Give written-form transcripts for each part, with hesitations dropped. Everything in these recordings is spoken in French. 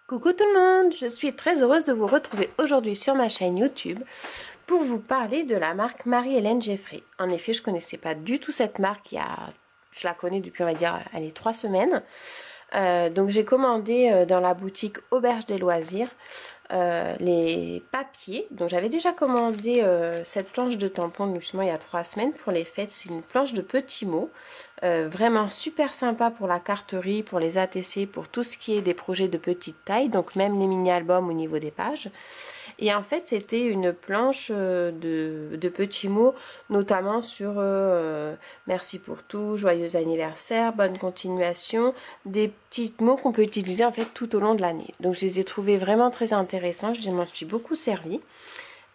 Coucou tout le monde, je suis très heureuse de vous retrouver aujourd'hui sur ma chaîne YouTube pour vous parler de la marque Marie-Hélène Jeffrey. En effet, je ne connaissais pas du tout cette marque, je la connais depuis on va dire allez, 3 semaines. Donc j'ai commandé dans la boutique Auberge des Loisirs les papiers. Donc j'avais déjà commandé cette planche de tampons justement il y a 3 semaines pour les fêtes. C'est une planche de petits mots, vraiment super sympa pour la carterie, pour les ATC, pour tout ce qui est des projets de petite taille, donc même les mini-albums au niveau des pages. Et en fait, c'était une planche de petits mots, notamment sur merci pour tout, joyeux anniversaire, bonne continuation, des petits mots qu'on peut utiliser en fait tout au long de l'année. Donc je les ai trouvés vraiment très intéressants, je m'en suis beaucoup servi.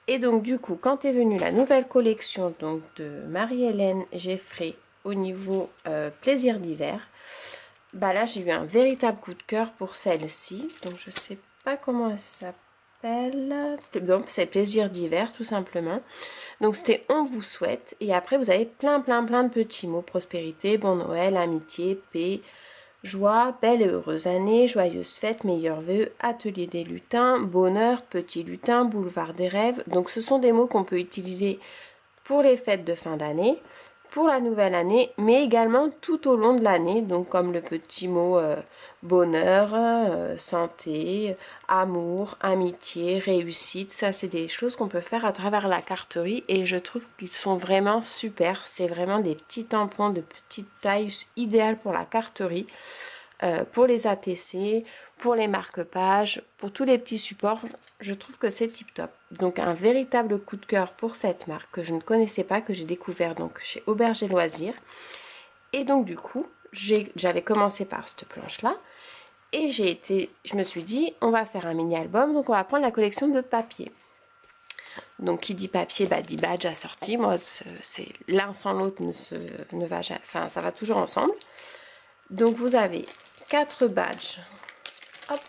Et donc du coup, quand est venue la nouvelle collection donc, de Marie-Hélène Jeffrey au niveau plaisir d'hiver, bah là j'ai eu un véritable coup de cœur pour celle-ci. Donc je sais pas comment elle s'appelle. Donc c'est plaisir d'hiver tout simplement. Donc c'était on vous souhaite et après vous avez plein de petits mots: prospérité, bon Noël, amitié, paix, joie, belle et heureuse année, joyeuses fêtes, meilleurs vœux, atelier des lutins, bonheur, petit lutin, boulevard des rêves. Donc ce sont des mots qu'on peut utiliser pour les fêtes de fin d'année, pour la nouvelle année, mais également tout au long de l'année, donc comme le petit mot bonheur, santé, amour, amitié, réussite. Ça c'est des choses qu'on peut faire à travers la carterie et je trouve qu'ils sont vraiment super. C'est vraiment des petits tampons de petite taille idéal pour la carterie. Pour les ATC, pour les marque-pages, pour tous les petits supports, je trouve que c'est tip top. Donc un véritable coup de cœur pour cette marque que je ne connaissais pas, que j'ai découvert donc chez Auberge et Loisirs. Et donc du coup, j'avais commencé par cette planche-là et je me suis dit, on va faire un mini-album, donc on va prendre la collection de papier. Donc qui dit papier, bah, dit badge assorti. Moi, c'est l'un sans l'autre ne va jamais, enfin ça va toujours ensemble. Donc vous avez 4 badges, hop,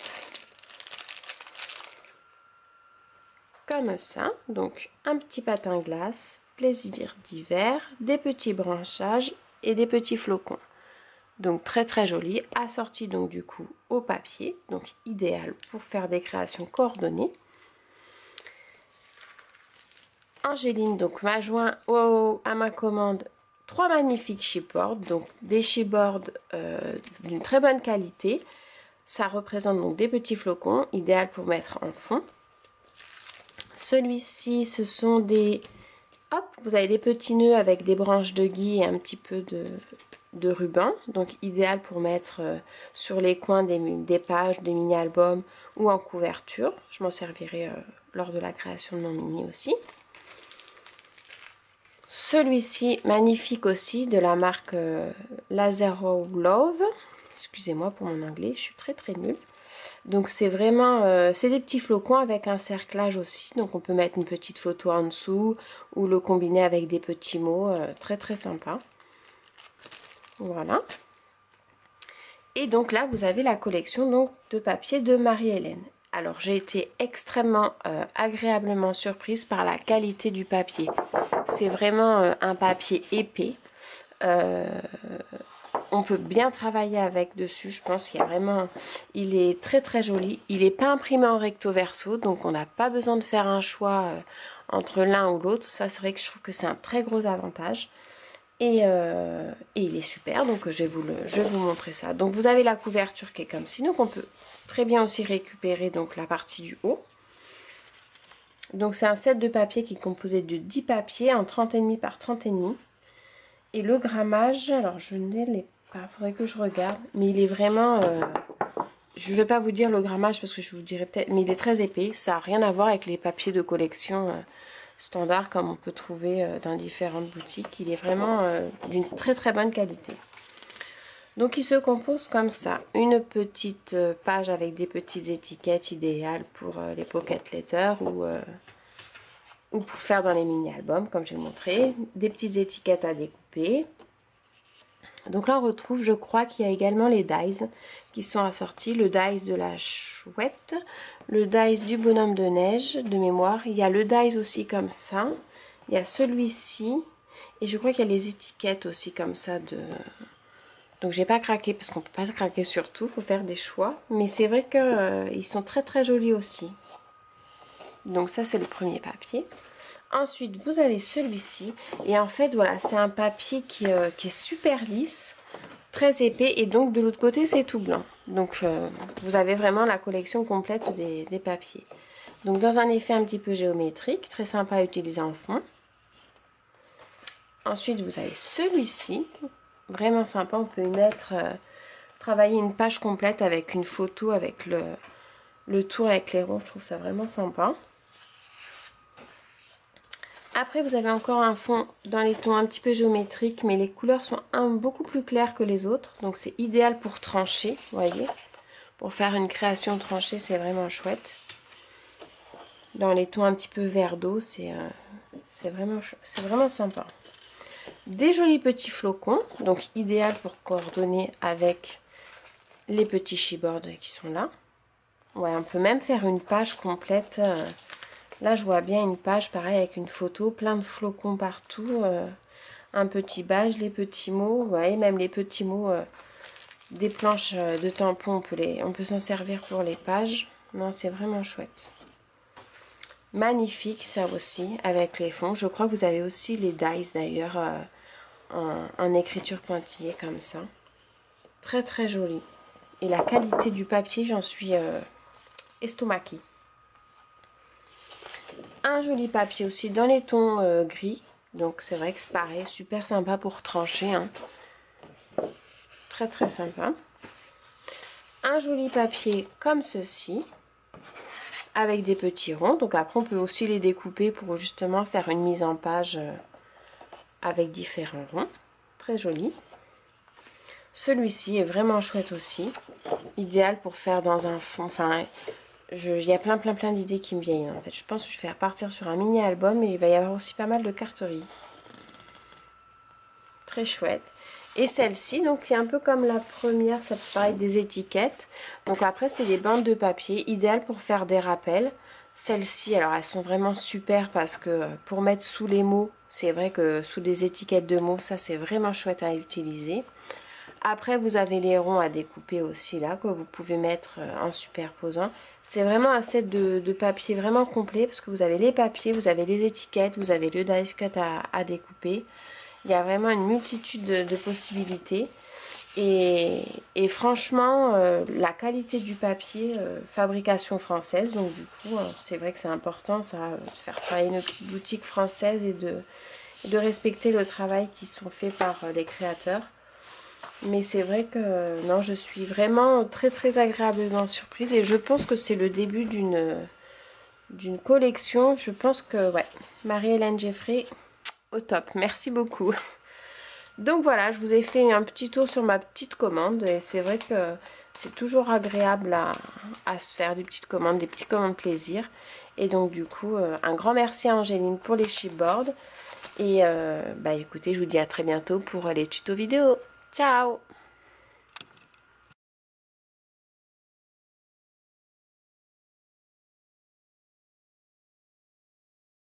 comme ça. Donc un petit patin glace, plaisir d'hiver, des petits branchages et des petits flocons. Donc très joli, assorti donc du coup au papier, donc idéal pour faire des créations coordonnées. Angéline donc m'a joint à ma commande 3 magnifiques chipboards, donc des chipboards d'une très bonne qualité. Ça représente donc des petits flocons, idéal pour mettre en fond. Celui-ci, ce sont des... Hop, vous avez des petits nœuds avec des branches de gui et un petit peu de ruban. Donc idéal pour mettre sur les coins des pages, des mini-albums ou en couverture. Je m'en servirai lors de la création de mon mini aussi. Celui-ci, magnifique aussi, de la marque Lazaro Love. Excusez-moi pour mon anglais, je suis très nulle. Donc c'est vraiment, c'est des petits flocons avec un cerclage aussi. Donc on peut mettre une petite photo en dessous ou le combiner avec des petits mots. Très sympa. Voilà. Et donc là, vous avez la collection donc, de papier de Marie-Hélène. Alors j'ai été extrêmement agréablement surprise par la qualité du papier. C'est vraiment un papier épais. On peut bien travailler avec dessus, je pense qu'il y a vraiment... Il est très joli. Il n'est pas imprimé en recto verso, donc on n'a pas besoin de faire un choix entre l'un ou l'autre. Ça, c'est vrai que je trouve que c'est un très gros avantage. Et il est super, donc je vais vous montrer ça. Donc vous avez la couverture qui est comme ci, donc on peut très bien aussi récupérer donc la partie du haut. Donc c'est un set de papier qui est composé de 10 papiers en 30,5 par 30,5. Et le grammage, alors je ne l'ai pas, il faudrait que je regarde, mais il est vraiment... je ne vais pas vous dire le grammage parce que je vous dirai peut-être, mais il est très épais. Ça n'a rien à voir avec les papiers de collection standard comme on peut trouver dans différentes boutiques. Il est vraiment d'une très bonne qualité. Donc il se compose comme ça. Une petite page avec des petites étiquettes idéales pour les pocket letters ou pour faire dans les mini-albums comme j'ai montré. Des petites étiquettes à découper. Donc là on retrouve, je crois qu'il y a également les dies qui sont assortis. Le dies de la chouette, le dies du bonhomme de neige de mémoire. Il y a le dies aussi comme ça. Il y a celui-ci. Et je crois qu'il y a les étiquettes aussi comme ça Donc j'ai pas craqué parce qu'on peut pas craquer sur tout, faut faire des choix. Mais c'est vrai que ils sont très très jolis aussi. Donc ça c'est le premier papier. Ensuite vous avez celui-ci. Et en fait voilà, c'est un papier qui est super lisse, très épais. Et donc de l'autre côté c'est tout blanc. Donc vous avez vraiment la collection complète des papiers. Donc dans un effet un petit peu géométrique, très sympa à utiliser en fond. Ensuite vous avez celui-ci, vraiment sympa, on peut y mettre, travailler une page complète avec une photo, avec le tour avec les ronds, je trouve ça vraiment sympa. Après vous avez encore un fond dans les tons un petit peu géométriques, mais les couleurs sont beaucoup plus claires que les autres, donc c'est idéal pour trancher, vous voyez. Pour faire une création tranchée, c'est vraiment chouette. Dans les tons un petit peu vert d'eau, c'est vraiment sympa. Des jolis petits flocons, donc idéal pour coordonner avec les petits chipboards qui sont là. Ouais, on peut même faire une page complète. Là, je vois bien une page, pareil, avec une photo, plein de flocons partout. Un petit badge, les petits mots, ouais, même les petits mots des planches de tampons, on peut s'en servir pour les pages. Non, c'est vraiment chouette. Magnifique, ça aussi, avec les fonds. Je crois que vous avez aussi les dies, d'ailleurs, en écriture pointillée, comme ça. Très, très joli. Et la qualité du papier, j'en suis estomaquée. Un joli papier aussi dans les tons gris. Donc c'est vrai que c'est pareil, super sympa pour trancher. Hein. Très très sympa. Un joli papier comme ceci. Avec des petits ronds. Donc après on peut aussi les découper pour justement faire une mise en page avec différents ronds. Très joli. Celui-ci est vraiment chouette aussi. Idéal pour faire dans un fond. Enfin, il y a plein d'idées qui me viennent. En fait, je pense que je vais faire partir sur un mini-album. Et il va y avoir aussi pas mal de carteries. Très chouette. Et celle-ci, donc qui est un peu comme la première, ça peut paraître des étiquettes. Donc après, c'est des bandes de papier, idéales pour faire des rappels. Celles-ci, alors elles sont vraiment super parce que pour mettre sous les mots, c'est vrai que sous des étiquettes de mots, ça c'est vraiment chouette à utiliser. Après, vous avez les ronds à découper aussi là, que vous pouvez mettre en superposant. C'est vraiment un set de papier vraiment complet parce que vous avez les papiers, vous avez les étiquettes, vous avez le dice cut à découper. Il y a vraiment une multitude de possibilités. Et franchement, la qualité du papier, fabrication française. Donc du coup, c'est vrai que c'est important ça, de faire travailler nos petites boutiques françaises et de respecter le travail qui sont faits par les créateurs. Mais c'est vrai que non, je suis vraiment très très agréablement surprise. Et je pense que c'est le début d'une collection. Je pense que, ouais, Marie-Hélène Geffray... au top, merci beaucoup. Donc voilà, je vous ai fait un petit tour sur ma petite commande. Et c'est vrai que c'est toujours agréable à se faire des petites commandes plaisir. Et donc du coup, un grand merci à Angéline pour les chipboards. Et bah écoutez, je vous dis à très bientôt pour les tutos vidéo. Ciao!